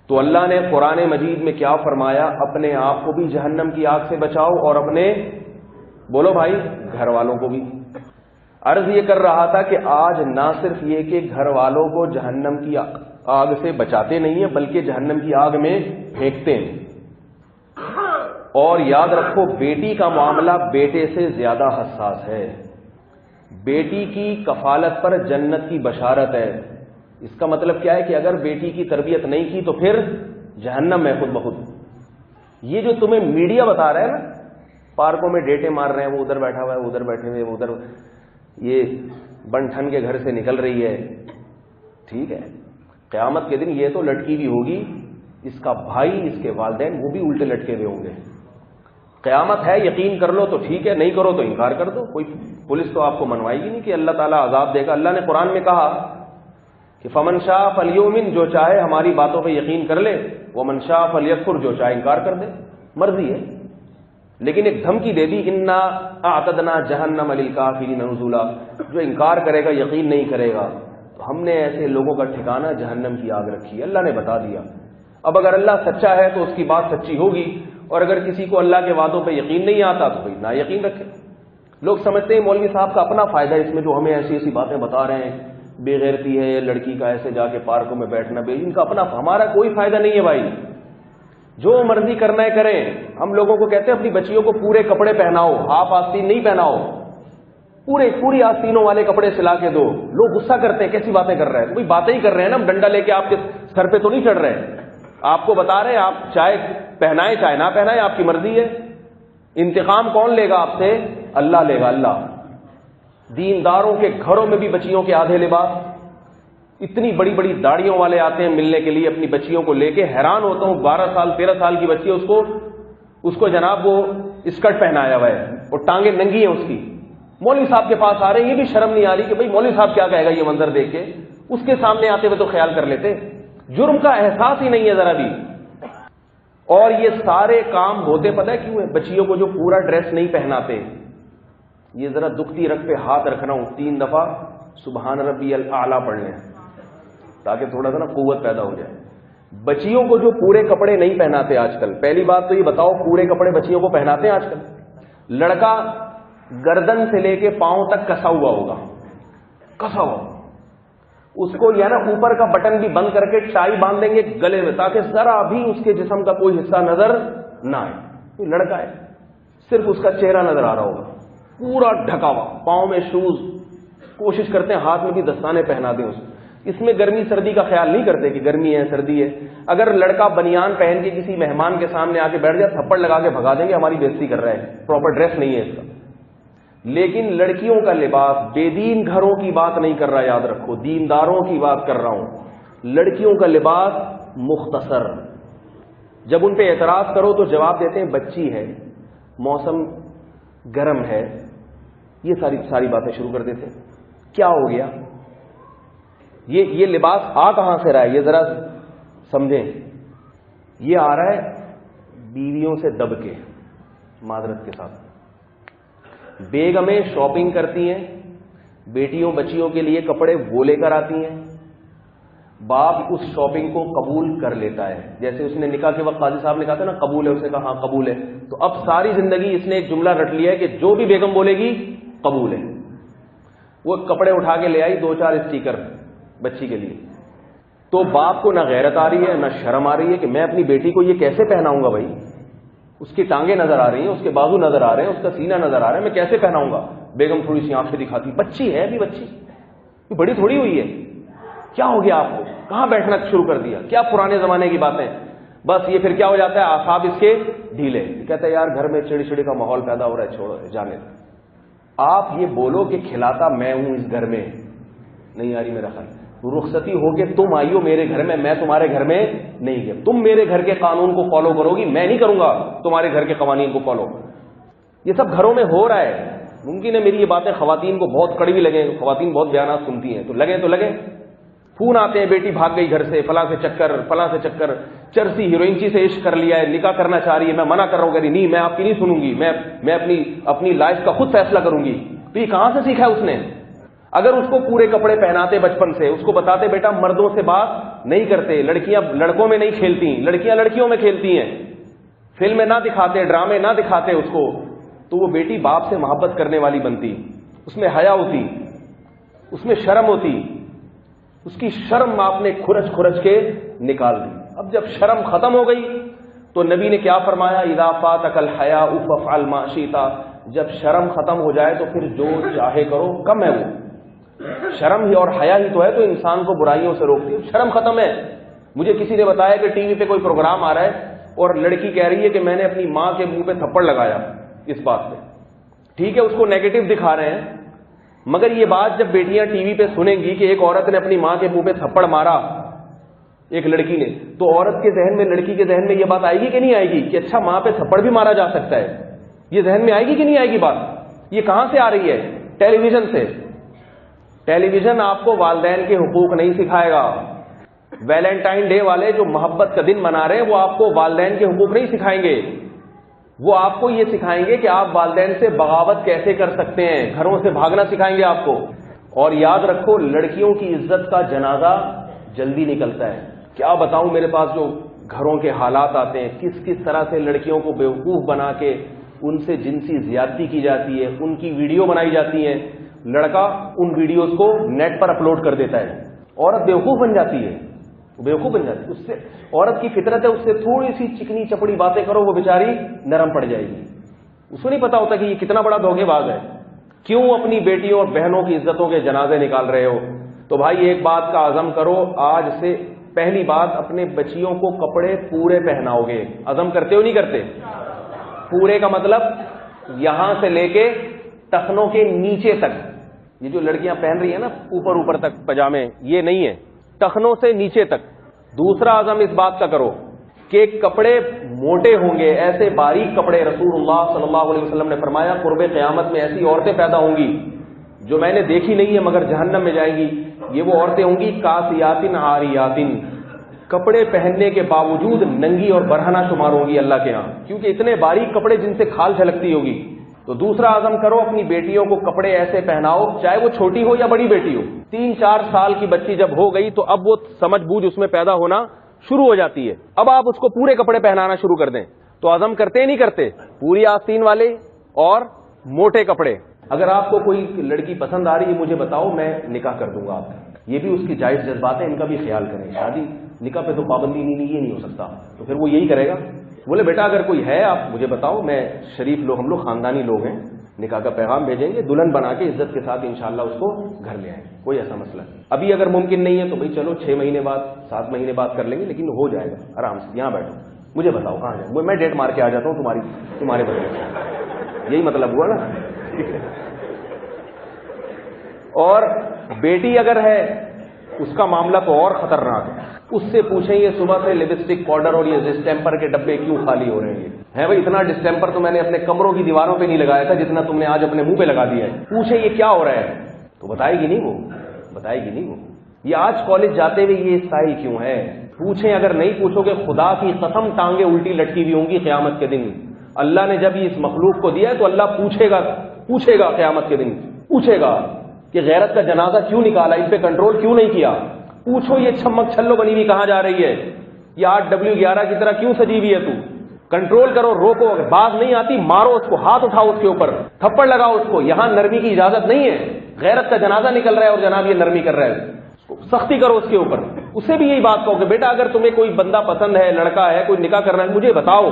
تو اللہ نے قرآن مجید میں کیا فرمایا؟ اپنے آپ کو بھی جہنم کی آگ سے بچاؤ اور اپنے، بولو بھائی، گھر والوں کو بھی۔ عرض یہ کر رہا تھا کہ آج نہ صرف یہ کہ گھر والوں کو جہنم کی آگ سے بچاتے نہیں ہیں بلکہ جہنم کی آگ میں پھینکتے ہیں۔ اور یاد رکھو بیٹی کا معاملہ بیٹے سے زیادہ حساس ہے۔ بیٹی کی کفالت پر جنت کی بشارت ہے۔ اس کا مطلب کیا ہے کہ اگر بیٹی کی تربیت نہیں کی تو پھر جہنم میں خود بخود۔ یہ جو تمہیں میڈیا بتا رہا ہے نا، پارکوں میں ڈیٹے مار رہے ہیں، وہ ادھر بیٹھا ہوا ہے، ادھر بیٹھے ہوئے، ادھر یہ بن ٹھن کے گھر سے نکل رہی ہے، ٹھیک ہے، قیامت کے دن یہ تو لٹکی بھی ہوگی، اس کا بھائی، اس کے والدین، وہ بھی الٹے لٹکے ہوئے ہوں گے۔ قیامت ہے، یقین کر لو تو ٹھیک ہے، نہیں کرو تو انکار کر دو، کوئی پولیس تو آپ کو منوائے گی نہیں کہ اللہ تعالیٰ عذاب دے گا۔ اللہ نے قرآن میں کہا کہ فمن شاء فلیؤمن، جو چاہے ہماری باتوں پہ یقین کر لے، ومن شاء فلیکفر، جو چاہے انکار کر دے، مرضی ہے۔ لیکن ایک دھمکی دے دی، انا اعتدنا جہنم للکافرین نزلا، جو انکار کرے گا، یقین نہیں کرے گا، تو ہم نے ایسے لوگوں کا ٹھکانہ جہنم کی آگ رکھی ہے۔ اللہ نے بتا دیا۔ اب اگر اللہ سچا ہے تو اس کی بات سچی ہوگی، اور اگر کسی کو اللہ کے وعدوں پہ یقین نہیں آتا تو کوئی نہ یقین رکھے۔ لوگ سمجھتے ہیں مولوی صاحب کا اپنا فائدہ اس میں، جو ہمیں ایسی ایسی باتیں بتا رہے ہیں، بے غیرتی ہے، لڑکی کا ایسے جا کے پارکوں میں بیٹھنا، ان کا اپنا، ہمارا کوئی فائدہ نہیں ہے بھائی، جو مرضی کرنا ہے کریں۔ ہم لوگوں کو کہتے ہیں اپنی بچیوں کو پورے کپڑے پہناؤ، ہاف آستین نہیں پہناؤ، پوری آستینوں والے کپڑے سلا کے دو۔ لوگ غصہ کرتے ہیں، کیسی باتیں کر رہے ہیں؟ کوئی باتیں ہی کر رہے ہیں نا، ہم ڈنڈا لے کے آپ کے سر پہ تو نہیں چڑھ رہے، آپ کو بتا رہے ہیں، آپ چاہے پہنائیں چاہے نہ پہنائیں، آپ کی مرضی ہے۔ انتقام کون لے گا آپ سے؟ اللہ لے گا، اللہ۔ دینداروں کے گھروں میں بھی بچیوں کے آدھے لباس، اتنی بڑی بڑی داڑھیوں والے آتے ہیں ملنے کے لیے اپنی بچیوں کو لے کے، حیران ہوتا ہوں، 12 سال 13 سال کی بچی ہے، اس کو جناب وہ اسکرٹ پہنایا ہوا ہے اور ٹانگیں ننگی ہیں اس کی، مولوی صاحب کے پاس آ رہے ہیں۔ یہ بھی شرم نہیں آ رہی کہ بھئی مولوی صاحب کیا کہے گا یہ منظر دیکھ کے؟ اس کے سامنے آتے ہوئے تو خیال کر لیتے، جرم کا احساس ہی نہیں ہے ذرا بھی۔ اور یہ سارے کام ہوتے پتہ ہے کیوں ہے؟ بچیوں کو جو پورا ڈریس نہیں پہناتے، یہ ذرا دکھتی رگ پہ ہاتھ رکھنا ہوں، 3 دفعہ سبحان ربی الاعلیٰ پڑھ لیں تاکہ تھوڑا سا نا قوت پیدا ہو جائے۔ بچیوں کو جو پورے کپڑے نہیں پہناتے آج کل، پہلی بات تو یہ بتاؤ پورے کپڑے بچیوں کو پہناتے ہیں آج کل؟ لڑکا گردن سے لے کے پاؤں تک کسا ہوا ہوگا، کسا ہوا، اس کو یا نا اوپر کا بٹن بھی بند کر کے ٹائی باندھ دیں گے گلے میں تاکہ ذرا بھی اس کے جسم کا کوئی حصہ نظر نہ آئے۔ کوئی لڑکا ہے، صرف اس کا چہرہ نظر آ رہا ہوگا، پورا ڈھکا ہوا، پاؤں میں شوز، کوشش کرتے ہیں ہاتھ میں بھی دستانے پہنا دیں اس میں گرمی سردی کا خیال نہیں کرتے کہ گرمی ہے سردی ہے۔ اگر لڑکا بنیان پہن کے کسی مہمان کے سامنے آ کے بیٹھ جائے، تھپڑ لگا کے بھگا دیں گے، ہماری بےزتی کر رہا ہے، پراپر ڈریس نہیں ہے اس کا۔ لیکن لڑکیوں کا لباس، بے دین گھروں کی بات نہیں کر رہا، یاد رکھو، دینداروں کی بات کر رہا ہوں۔ لڑکیوں کا لباس مختصر، جب ان پہ اعتراض کرو تو جواب دیتے ہیں بچی ہے، موسم گرم ہے، یہ ساری باتیں شروع کر دیتے۔ کیا ہو گیا؟ یہ لباس آ کہاں سے رہا ہے؟ یہ ذرا سمجھیں، یہ آ رہا ہے بیویوں سے دب کے، معذرت کے ساتھ۔ بیگمیں شاپنگ کرتی ہیں، بیٹیوں بچیوں کے لیے کپڑے وہ لے کر آتی ہیں، باپ اس شاپنگ کو قبول کر لیتا ہے۔ جیسے اس نے نکاح کے وقت قاضی صاحب نے کہا تھا نا قبول ہے، اس نے کہا ہاں قبول ہے، تو اب ساری زندگی اس نے ایک جملہ رٹ لیا ہے کہ جو بھی بیگم بولے گی قبول ہے۔ وہ کپڑے اٹھا کے لے آئی 2-4 اسٹیکر بچی کے لیے، تو باپ کو نہ غیرت آ رہی ہے نہ شرم آ رہی ہے کہ میں اپنی بیٹی کو یہ کیسے پہناؤں گا بھائی، اس کی ٹانگیں نظر آ رہی ہیں، اس کے بازو نظر آ رہے ہیں، اس کا سینہ نظر آ رہا ہے، میں کیسے پہناؤں گا؟ بیگم تھوڑی سی آنکھیں دکھاتی، بچی ہے ابھی، بچی بڑی تھوڑی ہوئی ہے، کیا ہو گیا آپ کو؟ کہاں بیٹھنا شروع کر دیا؟ کیا پرانے زمانے کی باتیں؟ بس یہ پھر کیا ہو جاتا ہے، اعصاب اس کے ڈھیلے، کہتا ہے یار گھر میں چڑی چڑی کا ماحول پیدا ہو رہا ہے، چھوڑو جانے دو۔ آپ یہ بولو کہ کھلاتا میں ہوں اس گھر میں، نہیں آ رہی میرا خیال، رخصتی ہو کے تم آئی ہو میرے گھر میں تمہارے گھر میں نہیں گیا، تم میرے گھر کے قانون کو فالو کرو گی، میں نہیں کروں گا تمہارے گھر کے قوانین کو فالو۔ یہ سب گھروں میں ہو رہا ہے۔ ممکن ہے میری یہ باتیں خواتین کو بہت کڑوی لگیں، خواتین بہت بیانات سنتی ہیں، تو لگے فون آتے ہیں بیٹی بھاگ گئی گھر سے، فلاں سے چکر، چرسی ہیروئنچی سے عشق کر لیا ہے، نکاح کرنا چاہ رہی ہے، میں منع کر رہا ہوں، کہ نہیں میں آپ کی نہیں سنوں گی، میں اپنی لائف کا خود فیصلہ کروں گی۔ تو یہ کہاں سے سیکھا ہے اس نے؟ اگر اس کو پورے کپڑے پہناتے بچپن سے، اس کو بتاتے بیٹا مردوں سے بات نہیں کرتے، لڑکیاں لڑکوں میں نہیں کھیلتی، لڑکیاں لڑکیوں میں کھیلتی ہیں، فلمیں نہ دکھاتے، ڈرامے نہ دکھاتے اس کو، تو وہ بیٹی باپ سے محبت کرنے والی بنتی، اس میں حیا ہوتی، اس میں شرم ہوتی۔ اس کی شرم آپ نے کھرچ کھرچ کے نکال دی۔ اب جب شرم ختم ہو گئی تو نبی نے کیا فرمایا؟ اذا فاتک الحیاء فافعل ما شئت، جب شرم ختم ہو جائے تو پھر جو چاہے کرو۔ کم ہے وہ شرم ہی اور حیا ہی تو ہے تو انسان کو برائیوں سے روکتی ہے۔ شرم ختم ہے۔ مجھے کسی نے بتایا کہ ٹی وی پہ کوئی پروگرام آ رہا ہے اور لڑکی کہہ رہی ہے کہ میں نے اپنی ماں کے منہ پہ تھپڑ لگایا اس بات پہ۔ ٹھیک ہے، اس کو نیگیٹو دکھا رہے ہیں، مگر یہ بات جب بیٹیاں ٹی وی پہ سنیں گی کہ ایک عورت نے اپنی ماں کے منہ پہ تھپڑ مارا ایک لڑکی نے، تو عورت کے ذہن میں، لڑکی کے ذہن میں یہ بات آئے گی کہ نہیں آئے گی کہ اچھا ماں پہ تھپڑ بھی مارا جا سکتا ہے؟ یہ ذہن میں آئے گی کہ نہیں آئے گی بات؟ یہ کہاں سے آ رہی ہے؟ ٹیلی ویژن سے۔ ٹیلی ویژن آپ کو والدین کے حقوق نہیں سکھائے گا۔ ویلنٹائن ڈے والے جو محبت کا دن منا رہے ہیں وہ آپ کو والدین کے حقوق نہیں سکھائیں گے، وہ آپ کو یہ سکھائیں گے کہ آپ والدین سے بغاوت کیسے کر سکتے ہیں، گھروں سے بھاگنا سکھائیں گے آپ کو۔ اور یاد رکھو لڑکیوں کی عزت کا جنازہ جلدی نکلتا ہے۔ کیا بتاؤں، میرے پاس جو گھروں کے حالات آتے ہیں، کس کس طرح سے لڑکیوں کو بیوقوف بنا کے ان سے جنسی زیادتی کی جاتی ہے، ان کی ویڈیو بنائی جاتی ہیں، لڑکا ان ویڈیوز کو نیٹ پر اپلوڈ کر دیتا ہے، عورت بیوقوف بن جاتی ہے، بیوقوف بن جاتی ہے۔ اس سے عورت کی فطرت ہے، اس سے تھوڑی سی چکنی چپڑی باتیں کرو وہ بیچاری نرم پڑ جائے گی۔ اس کو نہیں پتا ہوتا کہ یہ کتنا بڑا دھوکے باز ہے۔ کیوں اپنی بیٹیوں اور بہنوں کی عزتوں کے جنازے نکال رہے ہو؟ تو بھائی ایک بات کا عزم کرو، آج سے پہلی بات اپنے بچیوں کو کپڑے پورے پہناؤ گے۔ عزم کرتے ہو نہیں کرتے؟ پورے کا مطلب یہاں سے لے کے ٹخنوں کے نیچے تک، یہ جو لڑکیاں پہن رہی ہیں نا اوپر تک پجامے، یہ نہیں ہے، ٹخنوں سے نیچے تک۔ دوسرا عزم اس بات کا کرو کہ کپڑے موٹے ہوں گے، ایسے باریک کپڑے۔ رسول اللہ صلی اللہ علیہ وسلم نے فرمایا قرب قیامت میں ایسی عورتیں پیدا ہوں گی جو میں نے دیکھی نہیں ہے مگر جہنم میں جائیں گی۔ یہ وہ عورتیں ہوں گی کاسیاتن عاریاتن، کپڑے پہننے کے باوجود ننگی اور برہنہ شمار ہوں گی اللہ کے ہاں، کیونکہ اتنے باریک کپڑے جن سے کھال جھلکتی ہوگی۔ تو دوسرا عزم کرو اپنی بیٹیوں کو کپڑے ایسے پہناؤ، چاہے وہ چھوٹی ہو یا بڑی بیٹی ہو۔ 3-4 سال کی بچی جب ہو گئی تو اب وہ سمجھ بوجھ اس میں پیدا ہونا شروع ہو جاتی ہے، اب آپ اس کو پورے کپڑے پہنانا شروع کر دیں۔ تو عزم کرتے نہیں کرتے؟ پوری آستین والے اور موٹے کپڑے۔ اگر آپ کو کوئی لڑکی پسند آ رہی ہے مجھے بتاؤ، میں نکاح کر دوں گا آپ کا۔ یہ بھی اس کی جائز جذبات ہیں، ان کا بھی خیال کریں۔ شادی نکاح پہ تو پابندی نہیں، یہ نہیں ہو سکتا، تو پھر وہ یہی کرے گا۔ بولے بیٹا اگر کوئی ہے آپ مجھے بتاؤ، میں شریف لوگ، ہم لوگ خاندانی لوگ ہیں، نکاح کا پیغام بھیجیں گے، دلہن بنا کے عزت کے ساتھ انشاءاللہ اس کو گھر لے آئیں گے، کوئی ایسا مسئلہ نہیں۔ ابھی اگر ممکن نہیں ہے تو بھائی چلو 6 مہینے بعد 7 مہینے بعد کر لیں گے، لیکن ہو جائے گا آرام سے۔ یہاں بیٹھو، مجھے بتاؤ کہاں جاؤں، میں ڈیٹ مار کے آ جاتا ہوں تمہارے بدلے سے، یہی مطلب ہوا نا۔ اور بیٹی اگر ہے اس کا معاملہ تو اور خطرناک ہے، اس سے پوچھیں یہ صبح سے لپسٹک پاؤڈر اور یہ ڈسٹیمپر کے ڈبے کیوں خالی ہو رہے ہیں بھائی؟ اتنا ڈسٹیمپر تو میں نے اپنے کمروں کی دیواروں پہ نہیں لگایا تھا جتنا تم نے آج اپنے منہ پہ لگا دیا ہے۔ پوچھیں یہ کیا ہو رہا ہے، تو بتائے گی نہیں وہ، بتائے گی نہیں وہ۔ یہ آج کالج جاتے ہوئے یہ اسٹائل کیوں ہے؟ پوچھیں، اگر نہیں پوچھو گے خدا کی قسم ٹانگیں الٹی لٹکی ہوئی ہوں گی قیامت کے دن۔ اللہ نے جب یہ اس مخلوق کو دیا ہے تو اللہ پوچھے گا قیامت کے دن، پوچھے گا کہ غیرت کا جنازہ کیوں نکالا، اس پہ کنٹرول کیوں نہیں کیا۔ پوچھو یہ چھمک چھلو بنی ہوئی کہاں جا رہی ہے، یہ 8W11 کی طرح کیوں سجی ہوئی ہے تو؟ کنٹرول کرو، روکو، اگر بات نہیں آتی مارو اس کو، ہاتھ اٹھاؤ اس کے اوپر، تھپڑ لگاؤ اس کو۔ یہاں نرمی کی اجازت نہیں ہے، غیرت کا جنازہ نکل رہا ہے اور جناب یہ نرمی کر رہا ہے، سختی کرو اس کے اوپر۔ اسے بھی یہی بات کہو کہ بیٹا اگر تمہیں کوئی بندہ پسند ہے، لڑکا ہے، کوئی نکاح کرنا ہے، مجھے بتاؤ،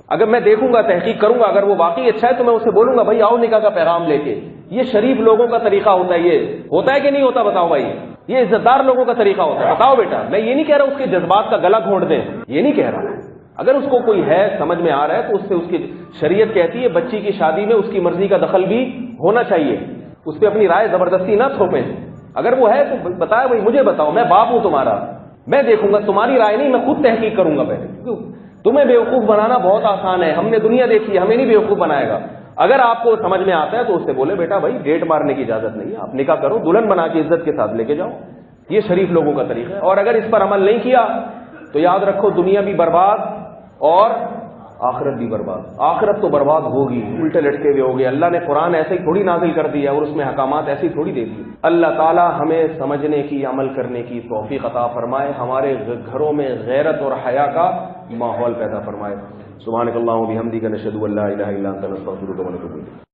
اگر میں دیکھوں گا، تحقیق کروں گا، اگر وہ واقعی اچھا ہے تو میں اسے بولوں گا بھائی آؤ نکاح کا پیغام لے کے۔ یہ شریف لوگوں کا طریقہ ہوتا ہے، یہ ہوتا ہے کہ نہیں ہوتا بتاؤ بھائی؟ یہ عزت دار لوگوں کا طریقہ ہوتا ہے۔ بتاؤ بیٹا، میں یہ نہیں کہہ رہا اس کے جذبات کا گلا گھونٹ دیں، یہ نہیں کہہ رہا۔ اگر اس کو کوئی ہے سمجھ میں آ رہا ہے تو اس سے، اس کی شریعت کہتی ہے بچی کی شادی میں اس کی مرضی کا دخل بھی ہونا چاہیے، اس پہ اپنی رائے زبردستی نہ تھوپیں۔ اگر وہ ہے تو بتایا بھائی مجھے بتاؤ، میں باپ ہوں تمہارا، میں دیکھوں گا، تمہاری رائے نہیں، میں خود تحقیق کروں گا پہلے۔ تمہیں بیوقوف بنانا بہت آسان ہے، ہم نے دنیا دیکھی ہے، ہمیں نہیں بیوقوف بنائے گا۔ اگر آپ کو سمجھ میں آتا ہے تو اس سے بولے بیٹا بھائی ڈیٹ مارنے کی اجازت نہیں ہے، آپ نکاح کرو، دلہن بنا کے عزت کے ساتھ لے کے جاؤ۔ یہ شریف لوگوں کا طریقہ ہے۔ اور اگر اس پر عمل نہیں کیا تو یاد رکھو دنیا بھی برباد اور آخرت بھی برباد. آخرت تو برباد ہوگی, الٹے لٹکے ہوئے ہوگے. اللہ نے قرآن ایسے ہی تھوڑی نازل کر دیا اور اس میں احکامات ایسے ہی تھوڑی دے دی. اللہ تعالی ہمیں سمجھنے کی, عمل کرنے کی توفیق عطا فرمائے, ہمارے گھروں میں غیرت اور حیا کا ماحول پیدا فرمائے. سبحانک اللہم و بحمدک نشہد ان لا الہ الا انت نستغفرک و نتوب الیک.